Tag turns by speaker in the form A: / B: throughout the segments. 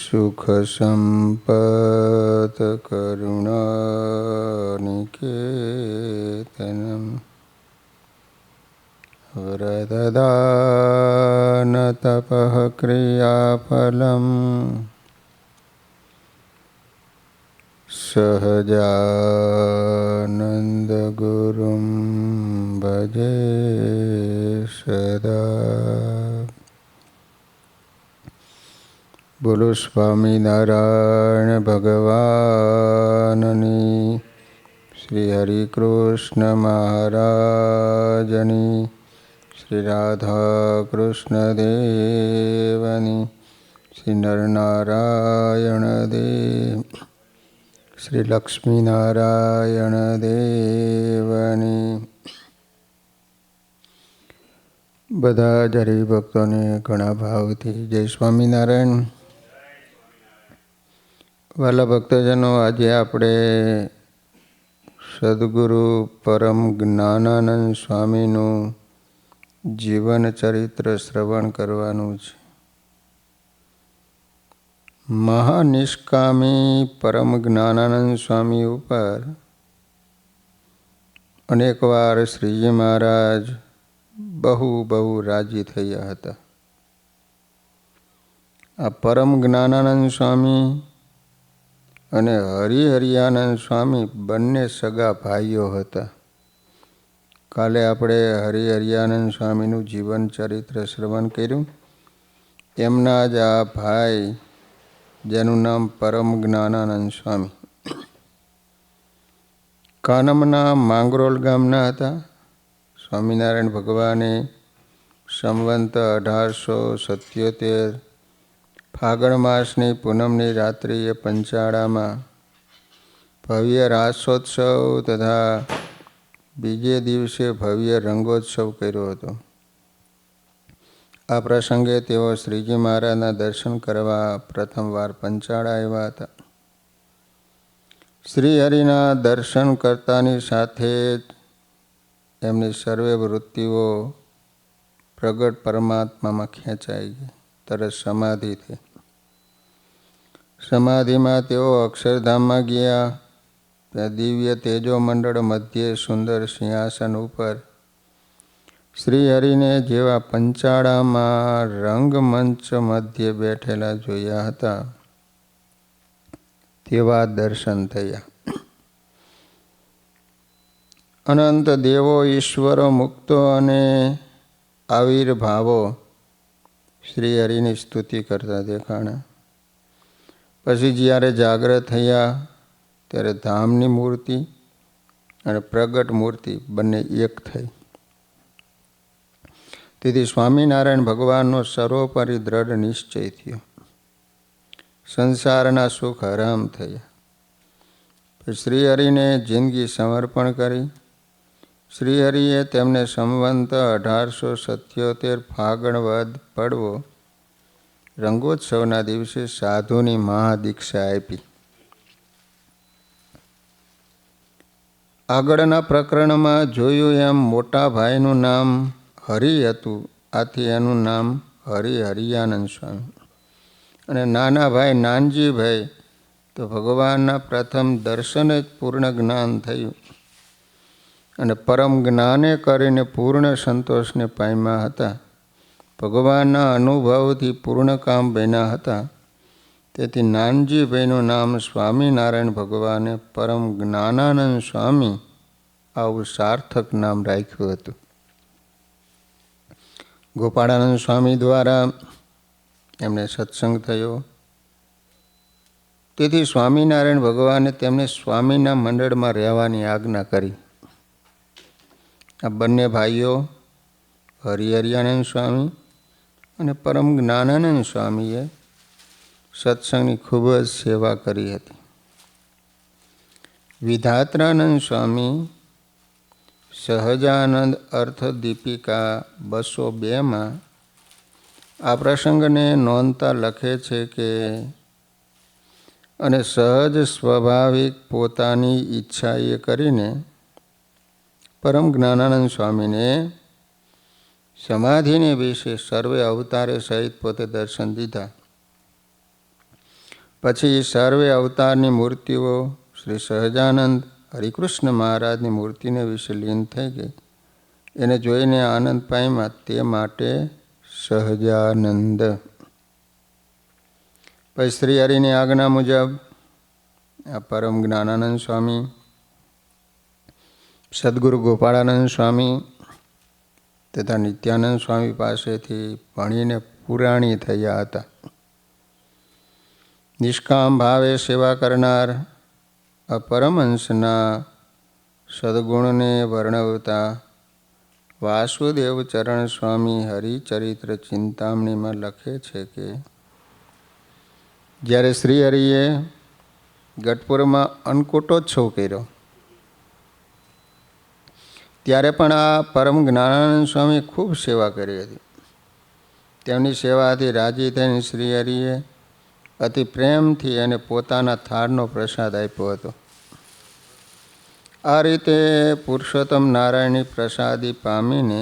A: સુખ સંપત કરુણાનિકેતનમ વ્રતદાન તપઃ ક્રિયાફલમ સહજાનંદ ગુરુમ ભજે સદા. બોલો સ્વામિનારાયણ ભગવાનની, શ્રી હરિકૃષ્ણ મહારાજની, શ્રી રાધા કૃષ્ણ દેવની, શ્રી નરનારાયણ દેવ, શ્રી લક્ષ્મીનારાયણ દેવની. બધા જ હરિભક્તોને ઘણા ભાવથી જય સ્વામિનારાયણ. વાલા ભક્તજનો, આજે આપણે સદગુરુ પરમ જ્ઞાનાનંદ સ્વામીનું જીવન ચરિત્ર શ્રવણ કરવાનું છે. મહાનિષ્કામી પરમ જ્ઞાનાનંદ સ્વામી ઉપર અનેકવાર શ્રીજી મહારાજ બહુ રાજી થયા હતા. આ પરમ જ્ઞાનાનંદ સ્વામી અને હરિહરિયાનંદ સ્વામી બંને સગા ભાઈઓ હતા. કાલે આપણે હરિહરિયાનંદ સ્વામીનું જીવન ચરિત્ર શ્રવણ કર્યું. એમના જ આ ભાઈ, જેનું નામ પરમ જ્ઞાનાનંદ સ્વામી, કાનમના માંગરોળ ગામના હતા. સ્વામિનારાયણ ભગવાને સંવંત 1877 ફાગણ માસની પૂનમની રાત્રિએ પંચાળામાં ભવ્ય રાસોત્સવ તથા બીજે દિવસે ભવ્ય રંગોત્સવ કર્યો હતો. આ પ્રસંગે તેઓ શ્રીજી મહારાજના દર્શન કરવા પ્રથમવાર પંચાળા આવ્યા હતા. શ્રી હરિના દર્શન કરતાની સાથે જ એમની સર્વે વૃત્તિઓ પ્રગટ પરમાત્મામાં ખેંચાઈ ગઈ. તરત સમાધિ થઈ. સમાધિમાં તેઓ અક્ષરધામમાં ગયા. ત્યાં દિવ્ય તેજોમંડળ મધ્યે સુંદર સિંહાસન ઉપર શ્રી હરિને જેવા પંચાળામાં રંગમંચ મધ્યે બેઠેલા જોયા હતા, તેવા દર્શન થયા. અનંત દેવો, ઈશ્વરો, મુક્તો અને આવિર્ભાવો શ્રી હરિની સ્તુતિ કરતા દેખાણા. પછી જ્યારે જાગ્રત થયા ત્યારે ધામની મૂર્તિ અને પ્રગટ મૂર્તિ બંને એક થઈ. તેથી સ્વામિનારાયણ ભગવાનનો સર્વોપરી દ્રઢ નિશ્ચય થયો. સંસારના સુખ હરામ થયા. શ્રી હરિને જિંદગી સમર્પણ કરી. શ્રી હરિએ તેમને સંવંત 1877 ફાગણ વદ પડવો રંગોત્સવના દિવસે સાધુની મહાદીક્ષા આપી. આગળના પ્રકરણમાં જોયું એમ મોટા ભાઈનું નામ હરિ હતું, આથી એનું નામ હરિહરિયાનંદ સ્વામી. અને નાના ભાઈ નાનજીભાઈ તો ભગવાનના પ્રથમ દર્શન જ પૂર્ણ જ્ઞાન થયું અને પરમ જ્ઞાને કરીને પૂર્ણ સંતોષને પામ્યા હતા. ભગવાનના અનુભવથી પૂર્ણ કામ બન્યા હતા. તેથી નાનજીભાઈનું નામ સ્વામિનારાયણ ભગવાને પરમ જ્ઞાનાનંદ સ્વામી આવું સાર્થક નામ રાખ્યું હતું. ગોપાળાનંદ સ્વામી દ્વારા એમને સત્સંગ થયો. તેથી સ્વામિનારાયણ ભગવાને તેમને સ્વામીના મંડળમાં રહેવાની આજ્ઞા કરી. આ બંને ભાઈઓ હરિહરિયાનંદ સ્વામી અને પરમ જ્ઞાનાનંદ સ્વામીએ સત્સંગની ખૂબ જ સેવા કરી હતી. વિધાત્રાનંદ સ્વામી સહજાનંદ અર્થ દીપિકા 202માં આ પ્રસંગને નોંધતા લખે છે કે અને સહજ સ્વાભાવિક પોતાની ઈચ્છાએ કરીને પરમ જ્ઞાનાનંદ સ્વામીને સમાધિને વિશે સર્વે અવતારે સહિત પોતે દર્શન દીધા. પછી સર્વે અવતારની મૂર્તિઓ શ્રી સહજાનંદ હરિકૃષ્ણ મહારાજની મૂર્તિને વિશે લીન થઈ ગઈ. એને જોઈને આનંદ પામ્યા, તે માટે સહજાનંદ. પછી શ્રી હરિની આજ્ઞા મુજબ આ પરમ જ્ઞાનાનંદ સ્વામી, સદગુરુ ગોપાળાનંદ સ્વામી તથા નિત્યાનંદ સ્વામી પાસેથી ભણીને પુરાણી થયા હતા. નિષ્કામ ભાવે સેવા કરનાર આ પરમહંસના સદગુણને વર્ણવતા વાસુદેવ ચરણ સ્વામી હરિચરિત્ર ચિંતામણીમાં લખે છે કે જ્યારે શ્રી હરિએ ગઢપુરમાં અન્નકૂટોત્સવ કર્યો ત્યારે પણ આ પરમ જ્ઞાનાનંદ સ્વામી ખૂબ સેવા કરી હતી. તેમની સેવાથી રાજી થઈને શ્રી હરિએ અતિ પ્રેમથી એને પોતાના થાળનો પ્રસાદ આપ્યો હતો. આ રીતે પુરુષોત્તમ નારાયણની પ્રસાદી પામીને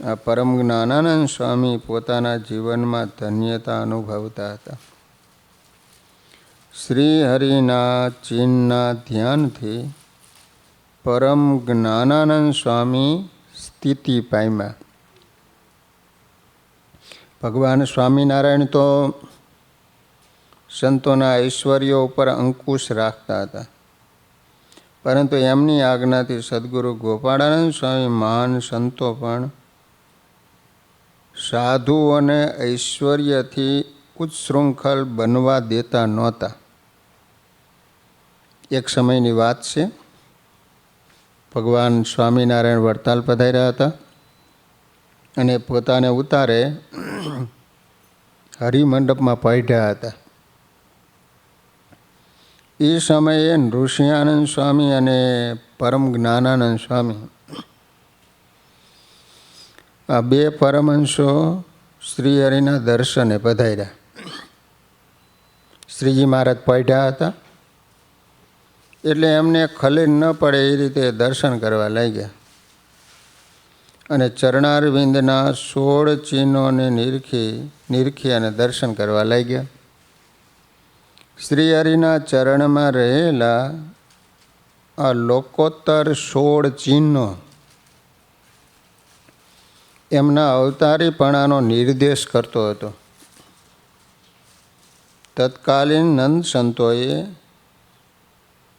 A: આ પરમ જ્ઞાનાનંદ સ્વામી પોતાના જીવનમાં ધન્યતા અનુભવતા હતા. શ્રી હરિના ચિહ્નના ધ્યાનથી પરમ જ્ઞાનાનંદ સ્વામી સ્થિતિ પામ્યા. ભગવાન સ્વામિનારાયણ તો સંતોના ઐશ્વર્યો ઉપર અંકુશ રાખતા હતા, પરંતુ એમની આજ્ઞાથી સદગુરુ ગોપાળાનંદ સ્વામી મહાન સંતો પણ સાધુઓને ઐશ્વર્યથી ઉચ્છૃંખલ બનવા દેતા નહોતા. એક સમયની વાત છે, ભગવાન સ્વામિનારાયણ વડતાલ પધાર્યા હતા અને પોતાને ઉતારે હરિમંડપમાં પહોંચ્યા હતા. એ સમયે નૃસિંહાનંદ સ્વામી અને પરમ જ્ઞાનાનંદ સ્વામી આ બે પરમહંસો શ્રી હરિના દર્શને પધાર્યા. શ્રીજી મહારાજ પહોંચ્યા હતા એટલે એમને ખલેલ ન પડે એ રીતે દર્શન કરવા લાગ્યા અને ચરણારવિંદના 16 ચિહ્નોને નિરખી અને દર્શન કરવા લાગ્યા. શ્રી હરિના ચરણમાં રહેલા આ લોકોત્તર 16 ચિહ્નો એમના અવતારીપણાનો નિર્દેશ કરતો હતો. તત્કાલીન નંદ સંતોએ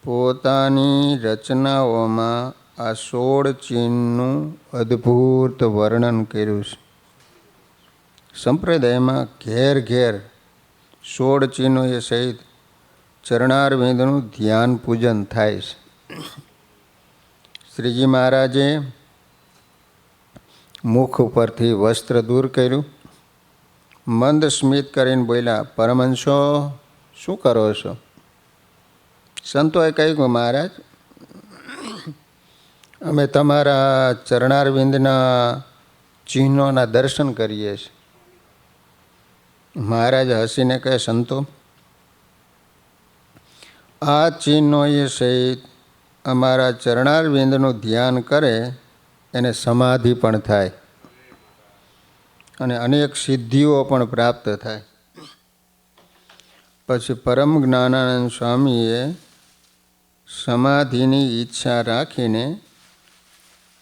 A: પોતાની રચનાઓમાં આ 16 ચિહ્નનું અદ્ભુત વર્ણન કર્યું છે. સંપ્રદાયમાં ઘેર ઘેર 16 ચિહ્નોએ સહિત ચરણારવિંદનું ધ્યાન પૂજન થાય છે. શ્રીજી મહારાજે મુખ ઉપરથી વસ્ત્ર દૂર કર્યું, મંદ સ્મિત કરીને બોલ્યા, પરમહંસો શું કરો છો? સંતોએ કહ્યું, મહારાજ અમે તમારા ચરણારવિંદના ચિહ્નોના દર્શન કરીએ છીએ. મહારાજ હસીને કહે, સંતો આ ચિહ્નોએ સહિત અમારા ચરણારવિંદનું ધ્યાન કરે એને સમાધિ પણ થાય અને અનેક સિદ્ધિઓ પણ પ્રાપ્ત થાય. પછી પરમ જ્ઞાનાનંદ સ્વામીએ સમાધિની ઈચ્છા રાખીને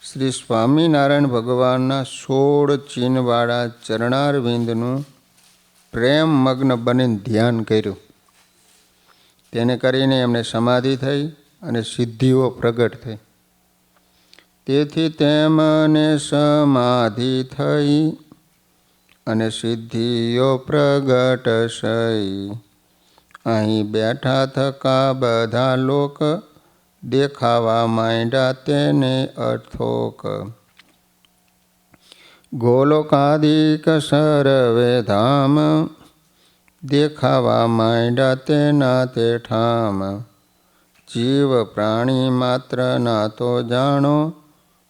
A: શ્રી સ્વામિનારાયણ ભગવાનના 16 ચિહ્નવાળા ચરણારવિંદનું પ્રેમમગ્ન બનીને ધ્યાન કર્યું. તેને કરીને એમને સમાધિ થઈ અને સિદ્ધિઓ પ્રગટ થઈ. તેથી તેમને સમાધિ થઈ અને સિદ્ધિઓ પ્રગટ થઈ. અહીં બેઠા થકા બધા લોક દેખાવા માંડ્યા તેને અર્થોક. ગોલોકાદિક સર્વે ધામ દેખાવા માંડ્યા તેના તે ઠામ. જીવ પ્રાણી માત્ર ના તો જાણો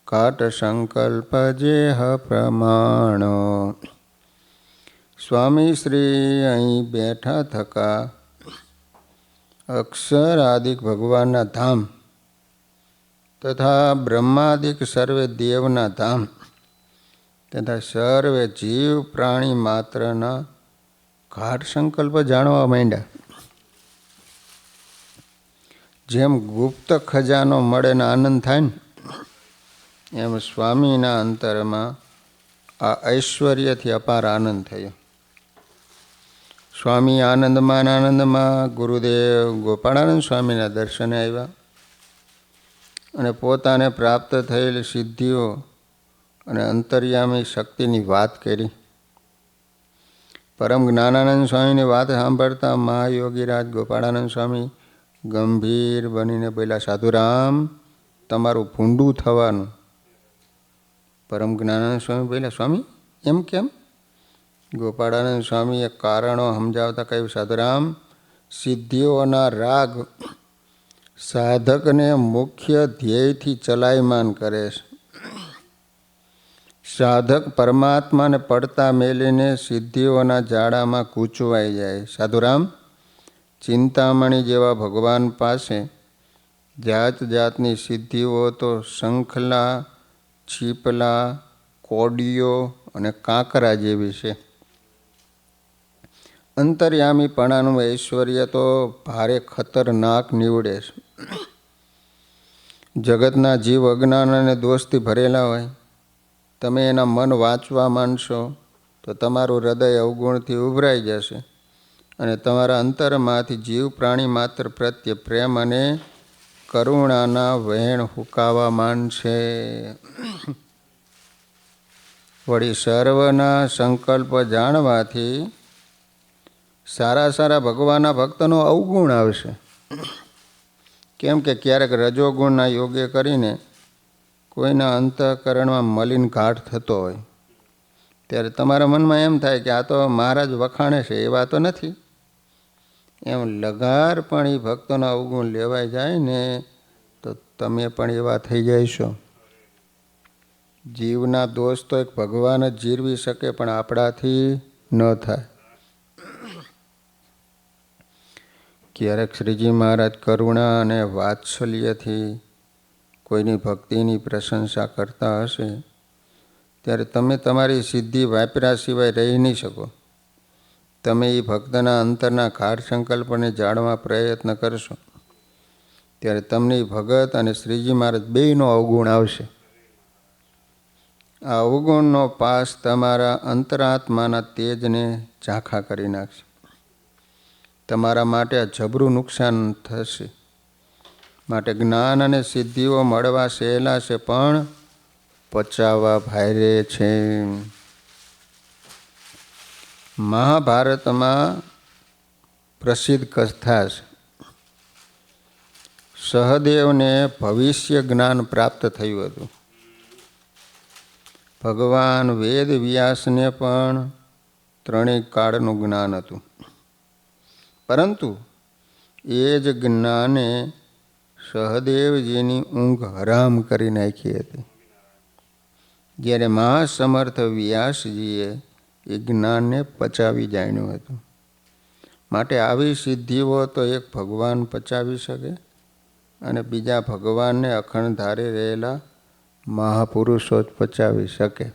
A: ઘાટ સંકલ્પ જેહ પ્રમાણો. સ્વામી શ્રી અહીં બેઠા થકા અક્ષરાદિક ભગવાનના ધામ તથા બ્રહ્માદિક સર્વે દેવના ધામ તથા સર્વે જીવ પ્રાણી માત્રના ગાઢ સંકલ્પ જાણવા માંડ્યા. જેમ ગુપ્ત ખજાનો મળે ને આનંદ થાય ને, એમ સ્વામીના અંતરમાં આ ઐશ્વર્યથી અપાર આનંદ થયો. સ્વામી આનંદમાં ગુરુદેવ ગોપાળાનંદ સ્વામીના દર્શને આવ્યા અને પોતાને પ્રાપ્ત થયેલી સિદ્ધિઓ અને અંતર્યામી શક્તિની વાત કરી. પરમ જ્ઞાનાનંદ સ્વામીની વાત સાંભળતા મહાયોગીરાજ ગોપાળાનંદ સ્વામી ગંભીર બનીને બોલ્યા, સાધુરામ, તમારું ભૂંડું થવાનું. પરમ જ્ઞાનાનંદ સ્વામી બોલ્યા, સ્વામી એમ કેમ? ગોપાળાનંદ સ્વામીએ કારણો સમજાવતા કહ્યું, સાધુરામ, સિદ્ધિઓના રાગ સાધકને મુખ્ય ધ્યેયથી ચલાયમાન કરે છે. સાધક પરમાત્માને પડતા મેલીને સિદ્ધિઓના જાળામાં ગૂંચવાઈ જાય. સાધુરામ, ચિંતામણી જેવા ભગવાન પાસે જાત જાતની સિદ્ધિઓ તો શંખલા, છીપલા, કોડીઓ અને કાંકરા જેવી છે. અંતર્યામીપણાનું ઐશ્વર્ય તો ભારે ખતરનાક નીવડે છે. જગતના જીવ અજ્ઞાન અને દોષથી ભરેલા હોય, તમે એના મન વાંચવા માંડશો તો તમારું હૃદય અવગુણથી ઉભરાઈ જશે અને તમારા અંતરમાંથી જીવ પ્રાણી માત્ર પ્રત્યે પ્રેમ અને કરુણાના વહેણ હુકાવા માંડશે. વળી સર્વના સંકલ્પ જાણવાથી સારા સારા ભગવાનના ભક્તનો અવગુણ આવશે. કેમ કે ક્યારેક રજોગુણના યોગ્ય કરીને કોઈના અંતઃકરણમાં મલિન ઘાટ થતો હોય ત્યારે તમારા મનમાં એમ થાય કે આ તો મહારાજ વખાણે છે, એવા તો નથી. એમ લગાર પણ એ ભક્તોના અવગુણ લેવાઈ જાય ને તો તમે પણ એવા થઈ જઈશો. જીવના દોષ તો એક ભગવાન જ જીરવી શકે, પણ આપણાથી ન થાય. ક્યારેક શ્રીજી મહારાજ કરુણા અને વાત્સલ્યથી કોઈની ભક્તિની પ્રશંસા કરતા હશે ત્યારે તમે તમારી સિદ્ધિ વાપર્યા સિવાય રહી નહીં શકો. તમે એ ભક્તના અંતરના ગાઢ સંકલ્પને જાણવા પ્રયત્ન કરશો ત્યારે તમને ભગત અને શ્રીજી મહારાજ બેયનો અવગુણ આવશે. આ અવગુણનો પાસ તમારા અંતરાત્માના તેજને ઝાંખા કરી નાખશે. તમારા માટે આ જબરું નુકસાન થશે. માટે જ્ઞાન અને સિદ્ધિઓ મળવા સહેલા છે, પણ પચાવવા ભારે છે. મહાભારતમાં પ્રસિદ્ધ કથા છે. સહદેવને ભવિષ્ય જ્ઞાન પ્રાપ્ત થયું હતું. ભગવાન વેદ વ્યાસને પણ ત્રણેય કાળનું જ્ઞાન હતું, પરંતુ એ જ જ્ઞાને સહદેવજીની ઊંઘ હરામ કરી નાખી હતી. જ્યારે મહાસમર્થ વ્યાસજીએ એ જ્ઞાનને પચાવી જાણ્યું હતું. માટે આવી સિદ્ધિઓ તો એક ભગવાન પચાવી શકે અને બીજા ભગવાનને અખંડ ધારે રહેલા મહાપુરુષો જ પચાવી શકે.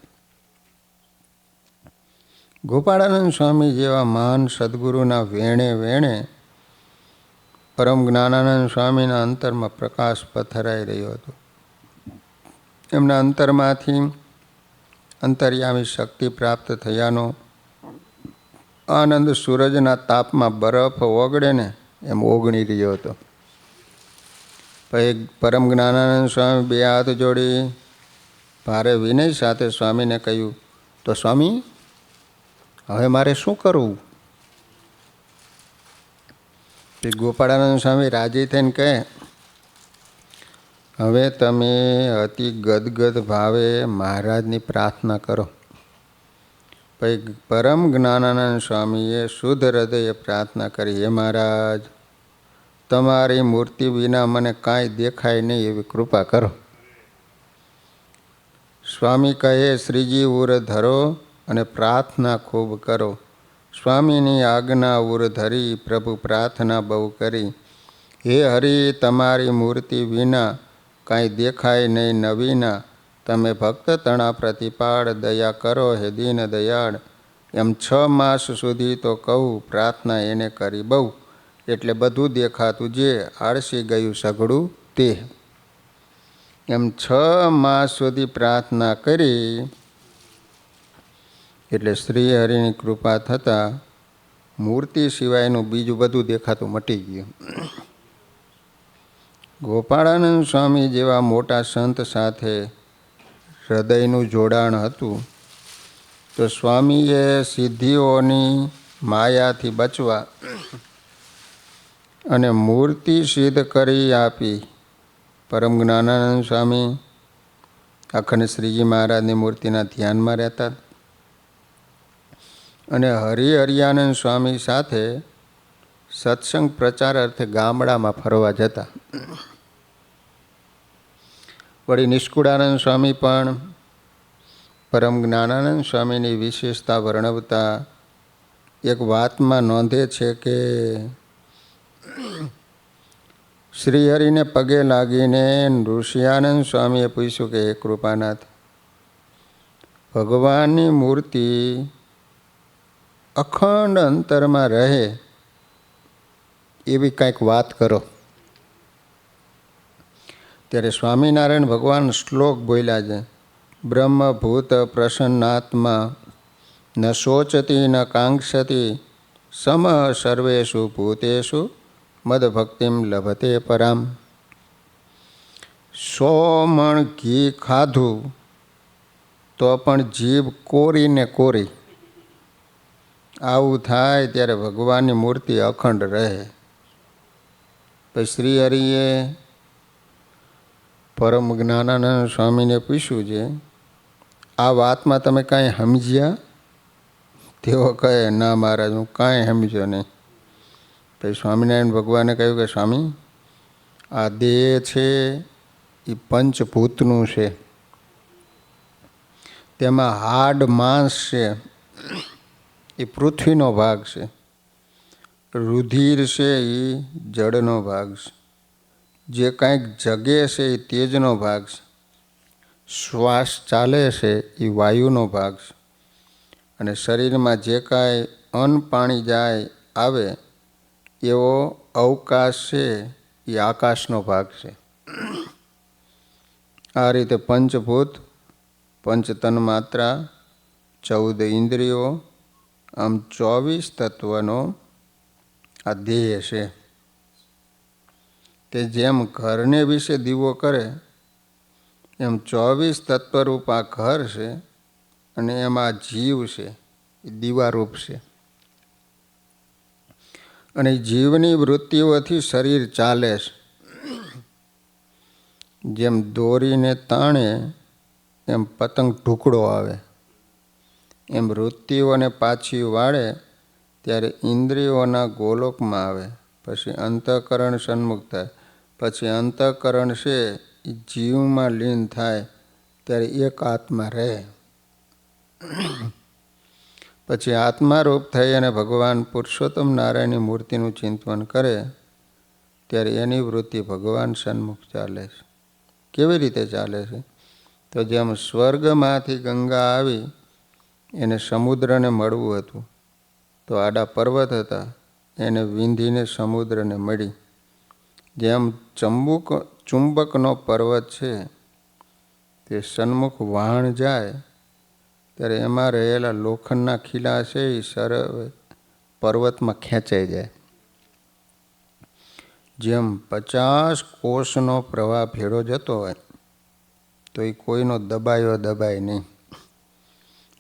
A: ગોપાળાનંદ સ્વામી જેવા મહાન સદગુરુના વેણે વેણે પરમ જ્ઞાનાનંદ સ્વામીના અંતરમાં પ્રકાશ પથરાઈ રહ્યો હતો. એમના અંતરમાંથી અંતર્યામી શક્તિ પ્રાપ્ત થયાનો આનંદ સૂરજના તાપમાં બરફ ઓગળે ને એમ ઓગળી રહ્યો હતો. પછી પરમ જ્ઞાનાનંદ સ્વામી બે હાથ જોડી ભારે વિનય સાથે સ્વામીને કહ્યું, તો સ્વામી, હવે મારે શું કરવું? ગોપાળાનંદ સ્વામી રાજી થઈને કહે, હવે તમે અતિ ગદગદ ભાવે મહારાજની પ્રાર્થના કરો. પછી પરમ જ્ઞાનાનંદ સ્વામીએ શુદ્ધ હૃદયે પ્રાર્થના કરી, હે મહારાજ, તમારી મૂર્તિ વિના મને કાંઈ દેખાય નહીં એવી કૃપા કરો. સ્વામી કહે, શ્રીજી ઉર ધરો અને પ્રાર્થના ખૂબ કરો. સ્વામીની આજ્ઞા ઉર ધરી પ્રભુ પ્રાર્થના બહુ કરી. હે હરિ, તમારી મૂર્તિ વિના કાંઈ દેખાય નહીં નવીના. તમે ભક્ત તણા પ્રતિપાળ દયા કરો હે દીન દયાળ. એમ 6 માસ સુધી તો કહું પ્રાર્થના એને કરી બહુ, એટલે બધું દેખાતું જે આળસી ગયું સઘળું તે. એમ 6 માસ સુધી પ્રાર્થના કરી એટલે શ્રી હરિની કૃપા થતાં મૂર્તિ સિવાયનું બીજું બધું દેખાતું મટી ગયું. ગોપાળાનંદ સ્વામી જેવા મોટા સંત સાથે હૃદયનું જોડાણ હતું તો સ્વામીએ સિદ્ધિઓની માયાથી બચવા અને મૂર્તિ સિદ્ધ કરી આપી. પરમ જ્ઞાનાનંદ સ્વામી અખંડ શ્રીજી મહારાજની મૂર્તિના ધ્યાનમાં રહેતા અને હરિહરિયાનંદ સ્વામી સાથે સત્સંગ પ્રચાર અર્થે ગામડામાં ફરવા જતા. વળી નિષ્કુળાનંદ સ્વામી પણ પરમ જ્ઞાનાનંદ સ્વામીની વિશેષતા વર્ણવતા એક વાતમાં નોંધે છે કે શ્રીહરિને પગે લાગીને ઋષિયાનંદ સ્વામીએ પૂછ્યું કે હે કૃપાનાથ, ભગવાનની મૂર્તિ અખંડ અંતરમાં રહે એવી કંઈક વાત કરો. ત્યારે સ્વામિનારાયણ ભગવાન શ્લોક બોલ્યા છે, બ્રહ્મભૂત પ્રસન્નાત્મા ન શોચતી ન કાંક્ષતી સમ સર્વેષુ ભૂતેષુ મદભક્તિમ લભતે પરામ. 100 મણ ઘી ખાધું તો પણ જીભ કોરીને કોરી. આવું થાય ત્યારે ભગવાનની મૂર્તિ અખંડ રહે. પછી શ્રી હરિએ પરમ જ્ઞાનાનંદ સ્વામીને પૂછ્યું છે, આ વાતમાં તમે કાંઈ સમજ્યા? તેઓ કહે, ના મહારાજ, હું કાંઈ સમજ્યો નહીં. પછી સ્વામિનારાયણ ભગવાને કહ્યું કે સ્વામી, આ દેહ છે એ પંચભૂતનું છે. તેમાં હાડ માંસ છે એ પૃથ્વીનો ભાગ છે, રુધિર છે એ જળનો ભાગ છે, જે કાંઈક જગે છે એ તેજનો ભાગ છે, શ્વાસ ચાલે છે એ વાયુનો ભાગ છે, અને શરીરમાં જે કાંઈ અન્ન પાણી જાય આવે એવો અવકાશ છે એ આકાશનો ભાગ છે. આ રીતે પંચભૂત, પંચતન માત્રા, 14 ઇન્દ્રિયો, આમ 24 તત્વનો આ દેહ છે. તે જેમ ઘરને વિશે દીવો કરે એમ 24 તત્વરૂપ આ ઘર છે, અને એમાં જીવ છે એ દીવારૂપ છે. અને જીવની વૃત્તિઓથી શરીર ચાલે છે. જેમ દોરીને તાણે એમ પતંગ ઢુકડો આવે, એમ વૃત્તિઓને પાછી વાળે ત્યારે ઇન્દ્રિયોના ગોલોકમાં આવે, પછી અંતઃકરણ સન્મુખ થાય, પછી અંતઃકરણ છે એ જીવમાં લીન થાય ત્યારે એક આત્મા રહે. પછી આત્મારૂપ થઈ અને ભગવાન પુરુષોત્તમ નારાયણની મૂર્તિનું ચિંતન કરે ત્યારે એની વૃત્તિ ભગવાન સન્મુખ ચાલે છે. કેવી રીતે ચાલે છે? તો જેમ સ્વર્ગમાંથી ગંગા આવી એને સમુદ્રને મળવું હતું, તો આડા પર્વત હતા એને વિંધીને સમુદ્રને મળી. જેમ ચુંબકનો પર્વત છે તે સન્મુખ વહાણ જાય ત્યારે એમાં રહેલા લોખંડના ખીલા છે એ પર્વતમાં ખેંચાઈ જાય. જેમ 50 કોષનો પ્રવાહ ભેળો જતો હોય તો એ કોઈનો દબાય નહીં.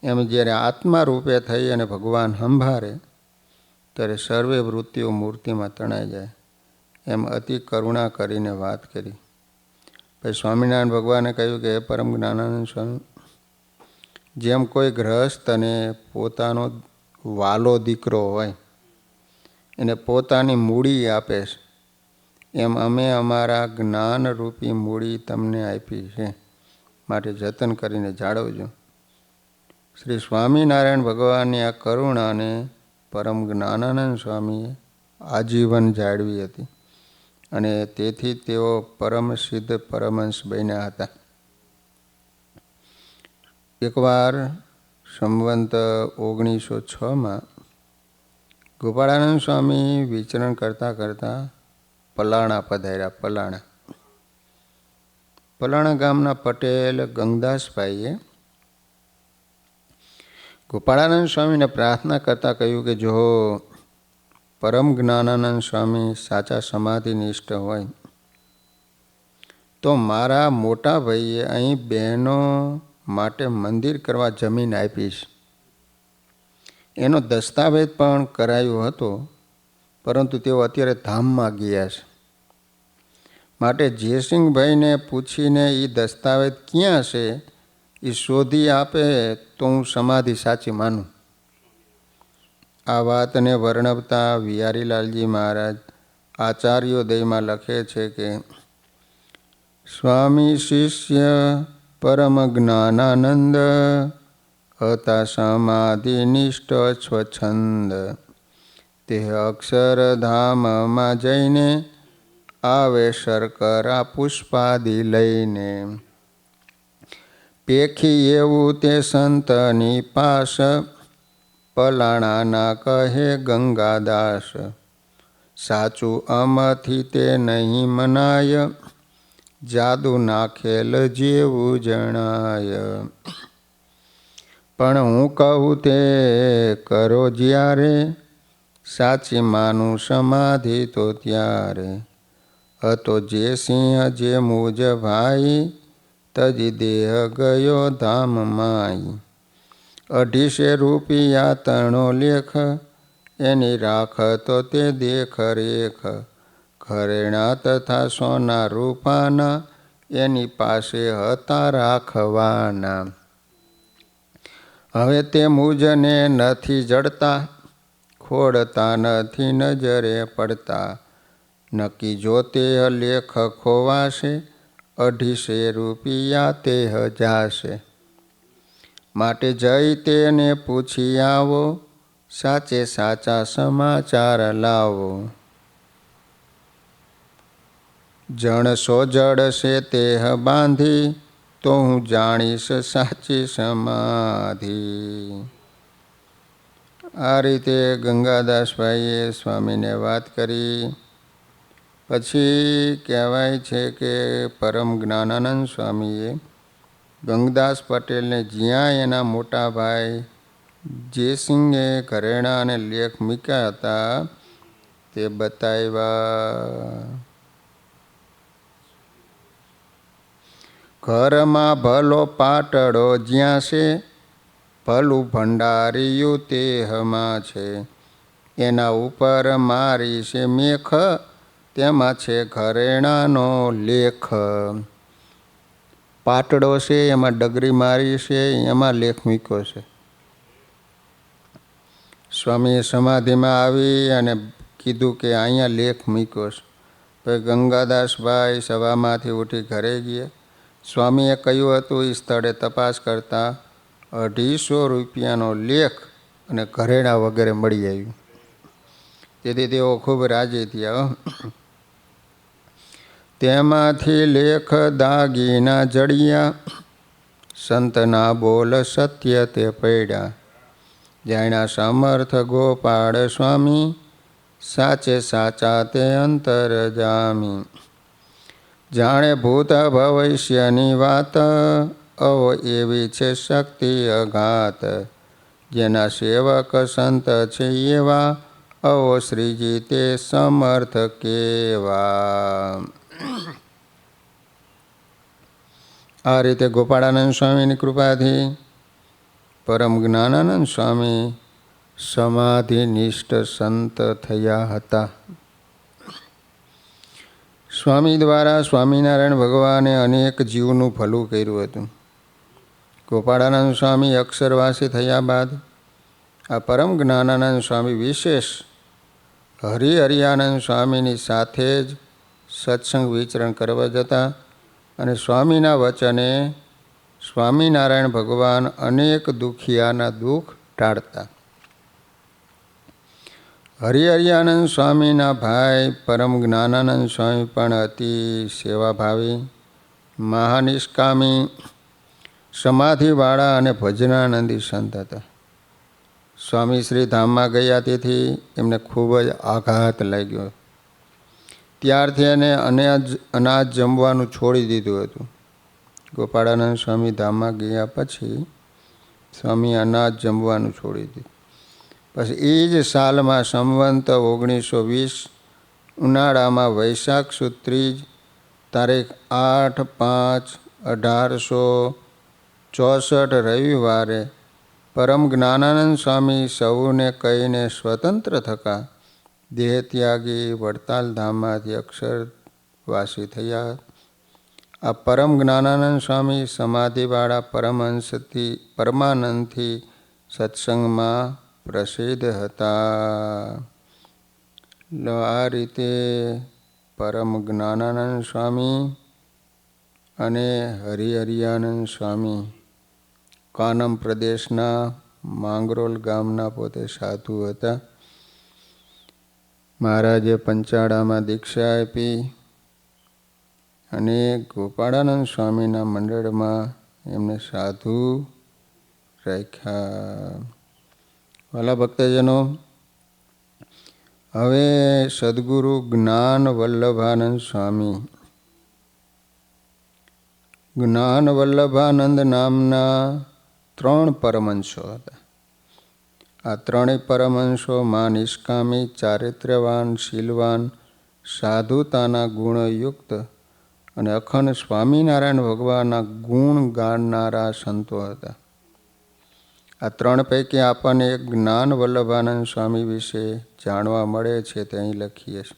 A: એમ જ્યારે આત્મા રૂપે થઈ અને ભગવાન સંભાળે ત્યારે સર્વે વૃત્તિઓ મૂર્તિમાં તણાઈ જાય. એમ અતિ કરુણા કરીને વાત કરી. પછી સ્વામિનારાયણ ભગવાને કહ્યું કે પરમ જ્ઞાનાનંદ સ્વામી, જેમ કોઈ ગ્રહસ્થ અને પોતાનો વાલો દીકરો હોય એને પોતાની મૂડી આપે છે, એમ અમે અમારા જ્ઞાનરૂપી મૂડી તમને આપી છે, માટે જતન કરીને જાળવજો. શ્રી સ્વામિનારાયણ ભગવાનની આ કરુણાને પરમ જ્ઞાનાનંદ સ્વામીએ આજીવન જાળવી હતી, અને તેથી તેઓ પરમ સિદ્ધ પરમહંસ બન્યા હતા. એકવાર સંવંત 1906માં ગોપાળાનંદ સ્વામી વિચરણ કરતાં કરતાં પલાણા પધાર્યા. પલાણા ગામના પટેલ ગંગદાસભાઈએ ગોપાળાનંદ સ્વામીને પ્રાર્થના કરતાં કહ્યું કે જો પરમ જ્ઞાનાનંદ સ્વામી સાચા સમાધિનિષ્ઠ હોય તો મારા મોટા ભાઈએ અહીં બહેનો માટે મંદિર કરવા જમીન આપી છે. એનો દસ્તાવેજ પણ કરાયો હતો, પરંતુ તેઓ અત્યારે ધામમાં ગયા છે. માટે જયસિંહભાઈને પૂછીને એ દસ્તાવેજ ક્યાં છે એ શોધી આપે તો હું સમાધિ સાચી માનું. આ વાતને વર્ણવતા વિહારીલાલજી મહારાજ આચાર્યોદયમાં લખે છે કે સ્વામી શિષ્ય પરમ જ્ઞાનાનંદ હતા સમાધિનિષ્ઠ સ્વચ્છંદ. તે અક્ષરધામમાં જઈને આવે શર્કરા પુષ્પાદિ લઈને. પેખી એવું તે સંતની પાસ પલાણાના કહે ગંગાદાસ. સાચું અમથી તે નહીં મનાય જાદુ નાખેલ જેવું જણાય. પણ હું કહું તે કરો જ્યારે સાચી માનું સમાધિ તો ત્યારે. હતો જે સિંહ જે મુજ ભાઈ તજી દેહ ગયો ધામમાંય. 250 રૂપિયા તણો લેખ એની રાખતો તે દેખરેખ. ઘરેણા તથા સોના રૂપાના એની પાસે હતા રાખવાના. હવે તે મુજને નથી જડતા ખોડતા નથી નજરે પડતા. નક્કી જોતે લેખ ખોવાશે 250 રૂપિયા તે જાશે. માટે જઈ તેને પૂછી આવો સાચે સાચા સમાચાર લાવો. જણ સો જડશે તેહ બાંધી તો હું જાણીશ સાચી સમાધિ. આ રીતે ગંગાદાસભાઈએ સ્વામીને વાત કરી. પછી કહેવાય છે કે પરમ જ્ઞાનાનંદ સ્વામીએ ગંગદાસ પટેલને જ્યાં એના મોટા ભાઈ જયસિંહે ઘરેણા અને લેખ મૂક્યા હતા તે બતાવ્યા. ઘરમાં ભલો પાટડો જ્યાં છે ભલું ભંડારિયું તેહમાં છે. એના ઉપર મારી છે મેખ તેમાં છે ઘરેણાનો લેખ. પાટડો છે એમાં ડગરી મારી છે એમાં લેખ મૂક્યો છે. સ્વામીએ સમાધિમાં આવી અને કીધું કે અહીંયા લેખ મૂક્યો છે. પછી ગંગાદાસભાઈ સભામાંથી ઉઠી ઘરે ગયા. સ્વામીએ કહ્યું હતું એ સ્થળે તપાસ કરતાં 250 રૂપિયાનો લેખ અને ઘરેણા વગેરે મળી આવ્યું. તેથી તેઓ ખૂબ રાજી થયા. તેમાંથી લેખ દાગીના જડિયા સંતના બોલ સત્ય તે પડ્યા. જાણ્યા સમર્થ ગોપાળ સ્વામી સાચે સાચા તે અંતર જામી. જાણે ભૂત ભવિષ્યની વાત અવો એવી છે શક્તિ અઘાત. જેના સેવક સંત છે એવા અવો શ્રીજી તે સમર્થ કેવા. આ રીતે ગોપાળાનંદ સ્વામીની કૃપાથી પરમ જ્ઞાનાનંદ સ્વામી સમાધિનિષ્ઠ સંત થયા હતા. સ્વામી દ્વારા સ્વામિનારાયણ ભગવાને અનેક જીવનું ભલું કર્યું હતું. ગોપાળાનંદ સ્વામી અક્ષરવાસી થયા બાદ આ પરમ જ્ઞાનાનંદ સ્વામી વિશેષ હરિહરિયાનંદ સ્વામીની સાથે જ સત્સંગ વિચરણ કરવા જતા અને સ્વામીના વચને સ્વામિનારાયણ ભગવાન અનેક દુખિયાના દુઃખ ટાળતા. હરિહરિયાનંદ સ્વામીના ભાઈ પરમ જ્ઞાનાનંદ સ્વામી પણ અતિ સેવાભાવી મહાનિષ્કામી સમાધિવાળા અને ભજનાનંદી સંત હતા. સ્વામી શ્રી ધામમાં ગયા તેથી એમને ખૂબ જ આઘાત લાગ્યો. ત્યારથી એને અનાજ જમવાનું છોડી દીધું હતું. ગોપાળાનંદ સ્વામી ધામમાં ગયા પછી સ્વામી અનાજ જમવાનું છોડી દીધું. પછી એ જ સાલમાં સંવંત 1920 ઉનાળામાં વૈશાખ સુદ ત્રીજ તારીખ 8/5/1864 રવિવારે પરમ જ્ઞાનાનંદ સ્વામી સૌને કહીને સ્વતંત્ર થકા દેહત્યાગી વડતાલ ધામમાંથી અક્ષરવાસી થયા. આ પરમ જ્ઞાનાનંદ સ્વામી સમાધિવાળા પરમાનંદથી સત્સંગમાં પ્રસિદ્ધ હતા. આ રીતે પરમ જ્ઞાનાનંદ સ્વામી અને હરિહરિયાનંદ સ્વામી કાનમ પ્રદેશના માંગરોલ ગામના પોતે સાધુ હતા. મહારાજે પંચાળામાં દીક્ષા આપી અને ગોપાળાનંદ સ્વામીના મંડળમાં એમને સાધુ રાખ્યા. વાલા ભક્તજનો, હવે સદગુરુ જ્ઞાન વલ્લભાનંદ સ્વામી જ્ઞાન વલ્લભાનંદ નામના 3 પરમહંસો હતા. આ 3 પરમહંસો માં નિષ્કામી, ચારિત્ર્યવાન, શીલવાન, સાધુતાના ગુણયુક્ત અને અખંડ સ્વામિનારાયણ ભગવાનના ગુણ ગાનારા સંતો હતા. આ 3 પૈકી આપણને એક જ્ઞાન વલ્લભાનંદ સ્વામી વિશે જાણવા મળે છે તે અહીં લખીએ છીએ.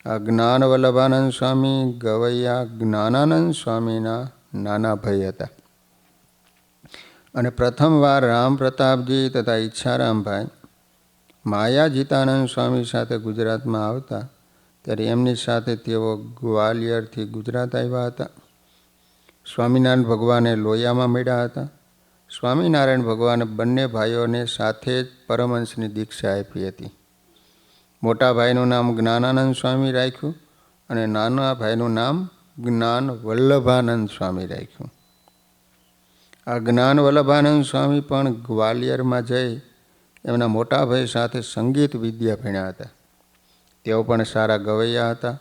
A: આ જ્ઞાન વલ્લભાનંદ સ્વામી ગવૈયા જ્ઞાનાનંદ સ્વામીના નાના ભાઈ હતા અને પ્રથમવાર રામ પ્રતાપજી તથા ઈચ્છારામભાઈ માયાજીતાનંદ સ્વામી સાથે ગુજરાતમાં આવતા ત્યારે એમની સાથે તેઓ ગ્વાલિયરથી ગુજરાત આવ્યા હતા. સ્વામિનારાયણ ભગવાને લોયામાં મળ્યા હતા. સ્વામિનારાયણ ભગવાને બંને ભાઈઓને સાથે જ પરમહંસની દીક્ષા આપી હતી. મોટા ભાઈનું નામ જ્ઞાનાનંદ સ્વામી રાખ્યું અને નાના ભાઈનું નામ જ્ઞાન વલ્લભાનંદ સ્વામી રાખ્યું. આ જ્ઞાન વલ્લભાનંદ સ્વામી પણ ગ્વાલિયરમાં જઈ એમના મોટા ભાઈ સાથે સંગીત વિદ્યા ભણ્યા હતા. તેઓ પણ સારા ગવૈયા હતા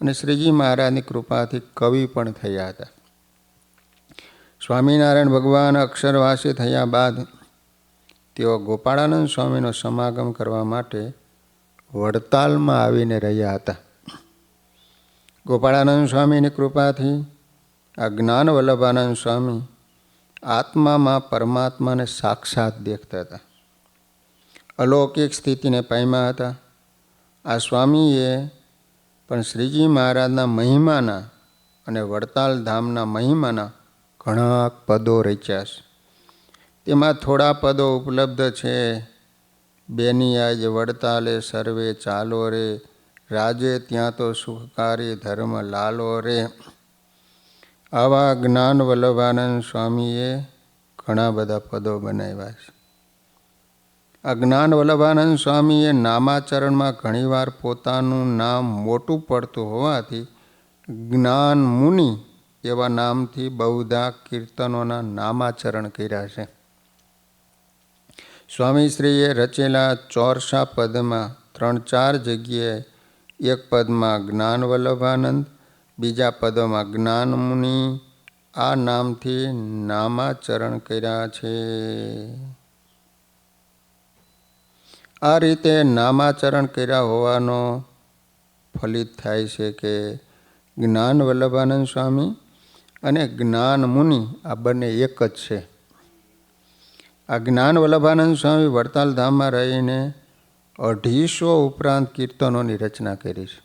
A: અને શ્રીજી મહારાજની કૃપાથી કવિ પણ થયા હતા. સ્વામિનારાયણ ભગવાન અક્ષરવાસી થયા બાદ તેઓ ગોપાળાનંદ સ્વામીનો સમાગમ કરવા માટે વડતાલમાં આવીને રહ્યા હતા. ગોપાળાનંદ સ્વામીની કૃપાથી આ જ્ઞાન વલ્લભાનંદ સ્વામી આત્મામાં પરમાત્માને સાક્ષાત દેખતા હતા. અલૌકિક સ્થિતિને પામ્યા હતા. આ સ્વામીએ પણ શ્રીજી મહારાજના મહિમાના અને વડતાલ ધામના મહિમાના ઘણા પદો રચ્યા છે. તેમાં થોડા પદો ઉપલબ્ધ છે. બેનિયાજ વડતાલે સર્વે ચાલો રે, રાજે ત્યાં તો સુખકારી ધર્મ લાલો રે. આવા જ્ઞાન વલ્લભાનંદ સ્વામીએ ઘણા બધા પદો બનાવ્યા છે. આ જ્ઞાન વલ્લભાનંદ સ્વામીએ નામાચરણમાં ઘણીવાર પોતાનું નામ મોટું પડતું હોવાથી જ્ઞાન મુનિ એવા નામથી બહુધા કીર્તનોના નામાચરણ કર્યા છે. સ્વામીશ્રીએ રચેલા 400 પદમાં 3-4 જગ્યાએ એક પદમાં જ્ઞાન વલ્લભાનંદ, બીજા પદોમાં જ્ઞાન મુનિ આ નામથી નામાચરણ કર્યા છે. આ રીતે નામાચરણ કર્યા હોવાનો ફલિત થાય છે કે જ્ઞાન વલ્લભાનંદ સ્વામી અને જ્ઞાન મુનિ આ બંને એક જ છે. આ જ્ઞાન વલ્લભાનંદ સ્વામી વડતાલ ધામમાં રહીને 250 ઉપરાંત કીર્તનોની રચના કરી છે.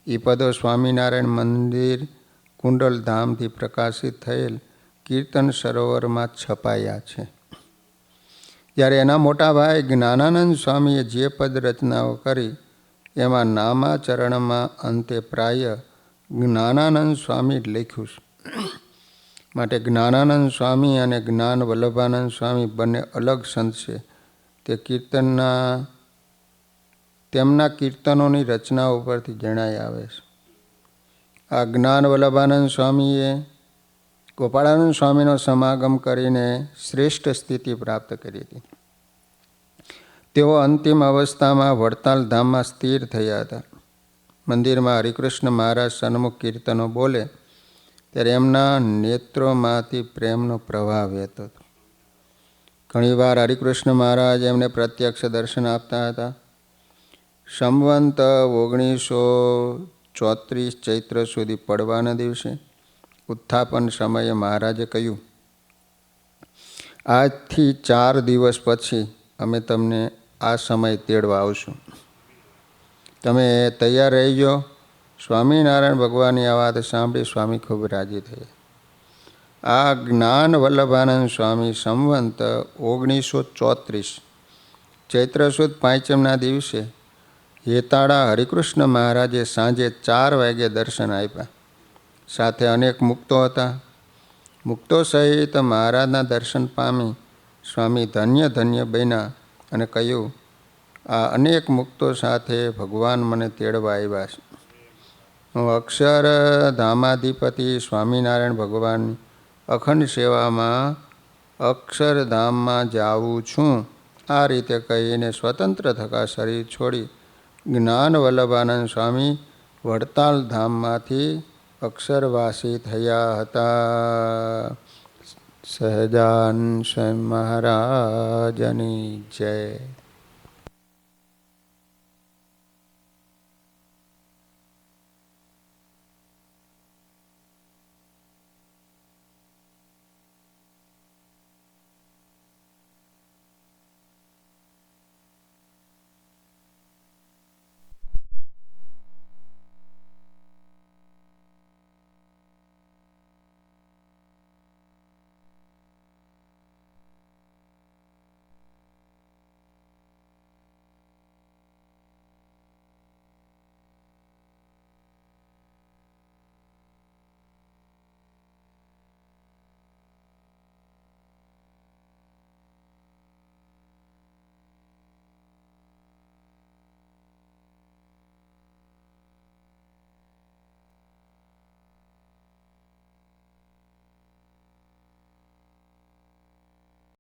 A: એ પદો સ્વામિનારાયણ મંદિર કુંડલ ધામથી પ્રકાશિત થયેલ કીર્તન સરોવરમાં છપાયા છે. જ્યારે એના મોટા ભાઈ જ્ઞાનાનંદ સ્વામીએ જે પદ રચનાઓ કરી એમાં નામાચરણમાં અંતે પ્રાય જ્ઞાનાનંદ સ્વામી લખ્યું છે. માટે જ્ઞાનાનંદ સ્વામી અને જ્ઞાન વલ્લભાનંદ સ્વામી બંને અલગ સંત છે. તે તેમના કીર્તનોની રચના ઉપરથી જણાઈ આવે છે. આ જ્ઞાન વલ્લભાનંદ સ્વામીએ ગોપાળાનંદ સ્વામીનો સમાગમ કરીને શ્રેષ્ઠ સ્થિતિ પ્રાપ્ત કરી હતી. તેઓ અંતિમ અવસ્થામાં વડતાલ ધામમાં સ્થિર થયા હતા. મંદિરમાં હરિકૃષ્ણ મહારાજ સન્મુખ કીર્તનો બોલે ત્યારે એમના નેત્રોમાંથી પ્રેમનો પ્રવાહ વહેતો હતો. ઘણીવાર હરિકૃષ્ણ મહારાજ એમને પ્રત્યક્ષ દર્શન આપતા હતા. સંવંત 1934 ચૈત્ર સુધી પડવાના દિવસે ઉત્થાપન સમયે મહારાજે કહ્યું, આજથી 4 દિવસ પછી અમે તમને આ સમય તેડવા આવશું, તમે તૈયાર રહીજો. સ્વામિનારાયણ ભગવાનની આ વાત સાંભળી સ્વામી ખૂબ રાજી થયા. આ જ્ઞાન વલ્લભાનંદ સ્વામી સંવંત 1934 ચૈત્ર સુદ પાંચમના દિવસે હેતાળા હરિકૃષ્ણ મહારાજે સાંજે 4 વાગ્યે દર્શન આપ્યા. સાથે અનેક મુક્તો હતા. મુક્તો સહિત મહારાજના દર્શન પામી સ્વામી ધન્ય ધન્ય બન્યા અને કહ્યું, આ અનેક મુક્તો સાથે ભગવાન મને તેડવા આવ્યા છે. હું અક્ષરધામાધિપતિ સ્વામિનારાયણ ભગવાનની અખંડ સેવામાં અક્ષરધામમાં જાઉં છું. આ રીતે કહીને સ્વતંત્ર થકા શરીર છોડી જ્ઞાન વલ્લભાનંદ સ્વામી વડતાલ ધામમાંથી અક્ષરવાસી થયા હતા. સહજાન સ્વામી મહારાજની જય.